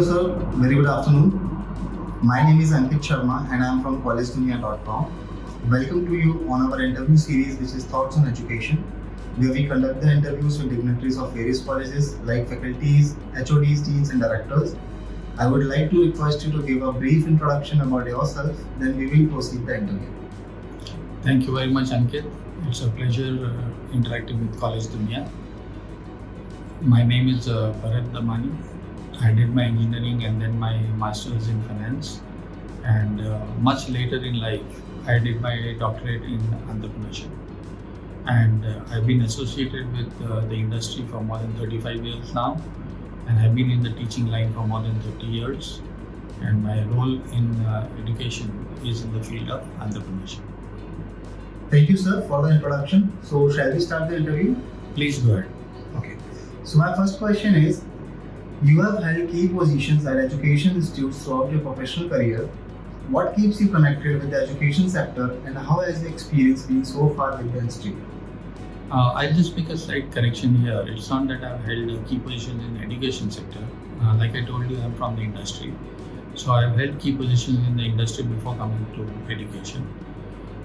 Hello sir, very good afternoon. My name is Ankit Sharma and I am from collegedunia.com. Welcome to you on our interview series which is Thoughts on Education, where we conduct the interviews with dignitaries of various colleges like faculties, HODs, deans and directors. I would like to request you to give a brief introduction about yourself, then we will proceed the interview. Thank you very much, Ankit. It's a pleasure interacting with College Dunia. My name is Bharat Damani. I did my engineering and then my master's in finance. And much later in life, I did my doctorate in entrepreneurship. And I've been associated with the industry for more than 35 years now. And I've been in the teaching line for more than 30 years. And my role in education is in the field of entrepreneurship. Thank you sir for the introduction. So shall we start the interview? Please go ahead. Okay. So my first question is, you have held key positions at education institutes throughout your professional career. What keeps you connected with the education sector and how has the experience been so far with the institute? I'll just make a slight correction here. It's not that I've held key positions in education sector. Like I told you, I'm from the industry. So I've held key positions in the industry before coming to education.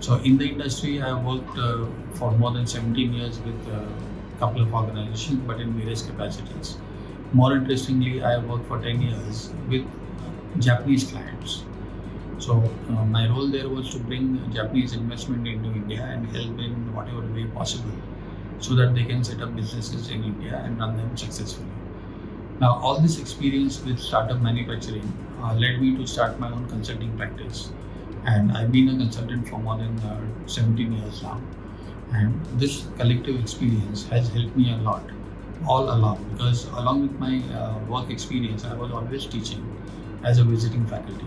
So in the industry, I've worked for more than 17 years with a couple of organizations, but in various capacities. More interestingly, I have worked for 10 years with Japanese clients. So my role there was to bring Japanese investment into India and help in whatever way possible so that they can set up businesses in India and run them successfully. Now, all this experience with startup manufacturing led me to start my own consulting practice. And I've been a consultant for more than 17 years now. And this collective experience has helped me a lot all along, because along with my work experience, I was always teaching as a visiting faculty.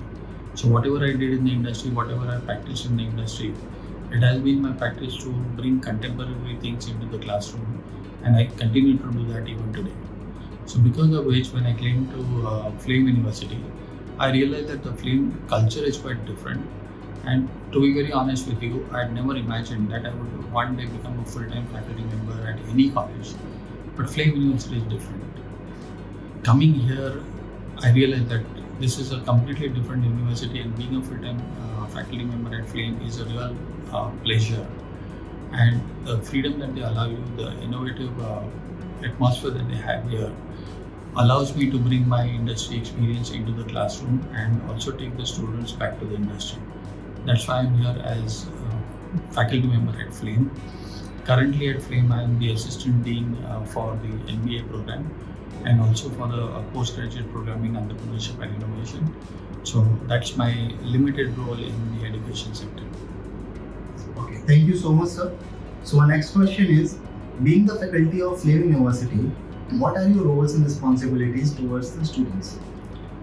So whatever I did in the industry, whatever I practiced in the industry, it has been my practice to bring contemporary things into the classroom, and I continue to do that even today. So because of which, when I came to Flame University, I realized that the Flame culture is quite different. And to be very honest with you, I had never imagined that I would one day become a full-time faculty member at any college. But Flame University is different. Coming here, I realized that this is a completely different university, and being a full-time faculty member at Flame is a real pleasure. And the freedom that they allow you, the innovative atmosphere that they have here, allows me to bring my industry experience into the classroom and also take the students back to the industry. That's why I'm here as a faculty member at Flame. Currently at Flame, I am the assistant dean for the MBA program and also for the postgraduate program in entrepreneurship and innovation. So that's my limited role in the education sector. Okay, thank you so much, sir. So our next question is, being the faculty of Flame University, what are your roles and responsibilities towards the students?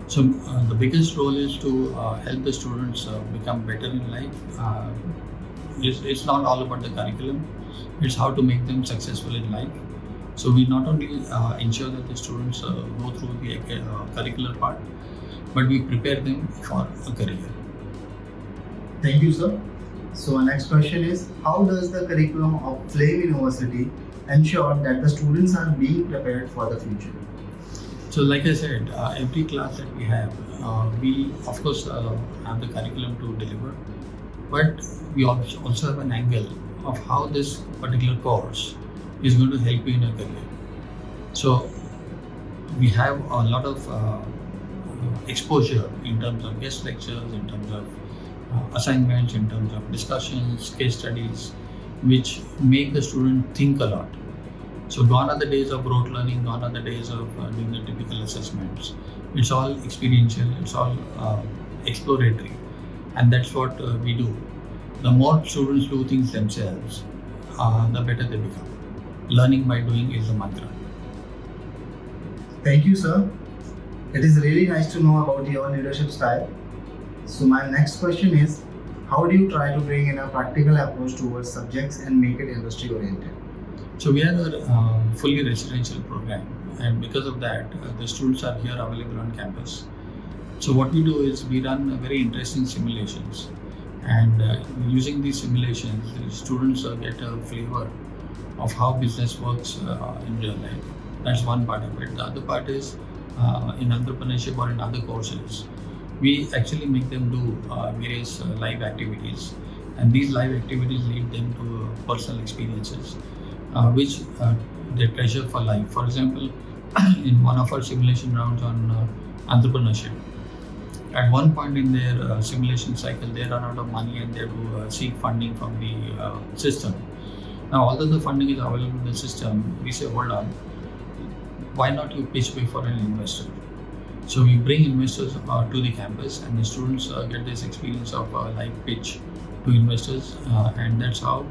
So the biggest role is to help the students become better in life. It's not all about the curriculum, it's how to make them successful in life. So we not only ensure that the students go through the curricular part, but we prepare them for a career. Thank you, sir. So our next question is, how does the curriculum of Flame University ensure that the students are being prepared for the future? So like I said, every class that we have, we of course have the curriculum to deliver, but we also have an angle of how this particular course is going to help you in your career. So we have a lot of exposure in terms of guest lectures, in terms of assignments, in terms of discussions, case studies, which make the student think a lot. So gone are the days of rote learning, gone are the days of doing the typical assessments. It's all experiential, it's all exploratory, and that's what we do. The more students do things themselves, the better they become. Learning by doing is the mantra. Thank you, sir. It is really nice to know about your leadership style. So my next question is, how do you try to bring in a practical approach towards subjects and make it industry oriented? So we are a fully residential program, and because of that, the students are here available on campus. So what we do is we run very interesting simulations, and using these simulations, the students get a flavor of how business works in real life. That's one part of it. The other part is in entrepreneurship or in other courses, we actually make them do various live activities, and these live activities lead them to personal experiences, which they treasure for life. For example, in one of our simulation rounds on entrepreneurship, at one point in their simulation cycle, they run out of money and they have to seek funding from the system. Now, although the funding is available in the system, we say, hold on, why not you pitch before an investor? So we bring investors to the campus, and the students get this experience of live pitch to investors, and that's how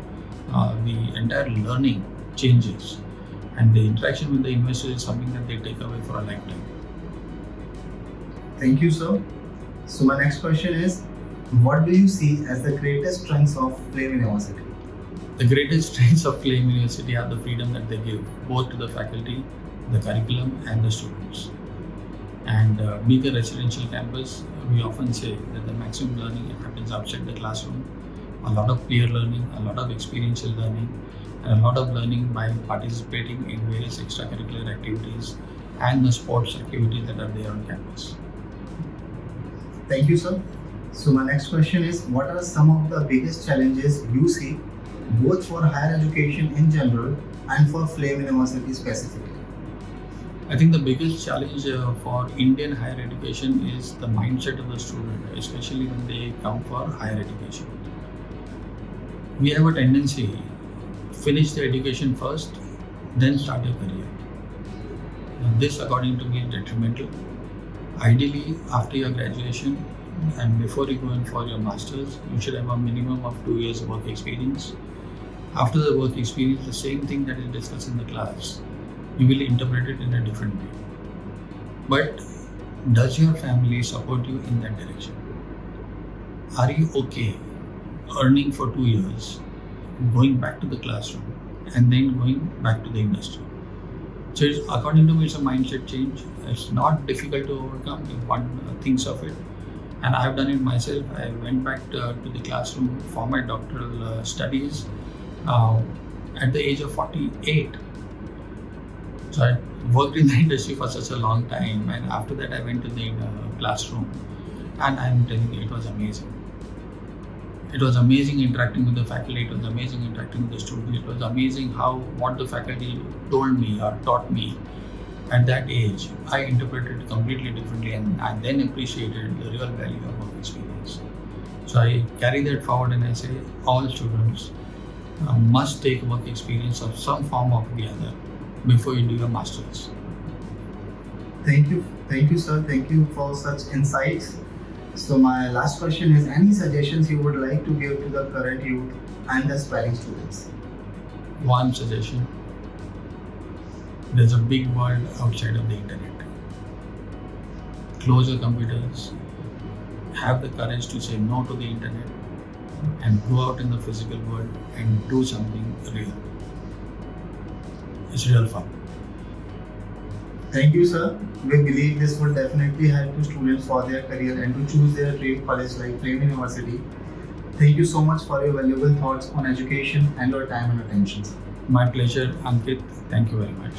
the entire learning changes. And the interaction with the investor is something that they take away for a lifetime. Thank you, sir. So my next question is, what do you see as the greatest strengths of Flame University? The greatest strengths of Flame University are the freedom that they give, both to the faculty, the curriculum, and the students. And being a residential campus, we often say that the maximum learning happens outside the classroom. A lot of peer learning, a lot of experiential learning, and a lot of learning by participating in various extracurricular activities and the sports activities that are there on campus. Thank you, sir. So my next question is, what are some of the biggest challenges you see both for higher education in general and for Flame University specifically? I think the biggest challenge for Indian higher education is the mindset of the student, especially when they come for higher education. We have a tendency, finish the education first, then start your career. Now, this, according to me, is detrimental. Ideally, after your graduation and before you go in for your masters, you should have a minimum of 2 years work experience. After the work experience, the same thing that is discussed in the class, you will interpret it in a different way. But does your family support you in that direction? Are you okay earning for 2 years, going back to the classroom, and then going back to the industry? So according to me, it's a mindset change. It's not difficult to overcome if one thinks of it. And I've done it myself. I went back to the classroom for my doctoral studies at the age of 48. So I worked in the industry for such a long time, and after that I went to the classroom, and I'm telling you, it was amazing. It was amazing interacting with the faculty, it was amazing interacting with the students, it was amazing how what the faculty told me or taught me at that age, I interpreted it completely differently, and I then appreciated the real value of work experience. So I carry that forward and I say all students must take work experience of some form or the other before you do your masters. Thank you, sir. Thank you for such insights. So my last question is, any suggestions you would like to give to the current youth and the aspiring students? One suggestion: there's a big world outside of the internet. Close your computers, have the courage to say no to the internet, and go out in the physical world and do something real. It's real fun. Thank you, sir. We believe this will definitely help to students for their career and to choose their dream college like Flame University. Thank you so much for your valuable thoughts on education and your time and attention, sir. My pleasure, Ankit. Thank you very much.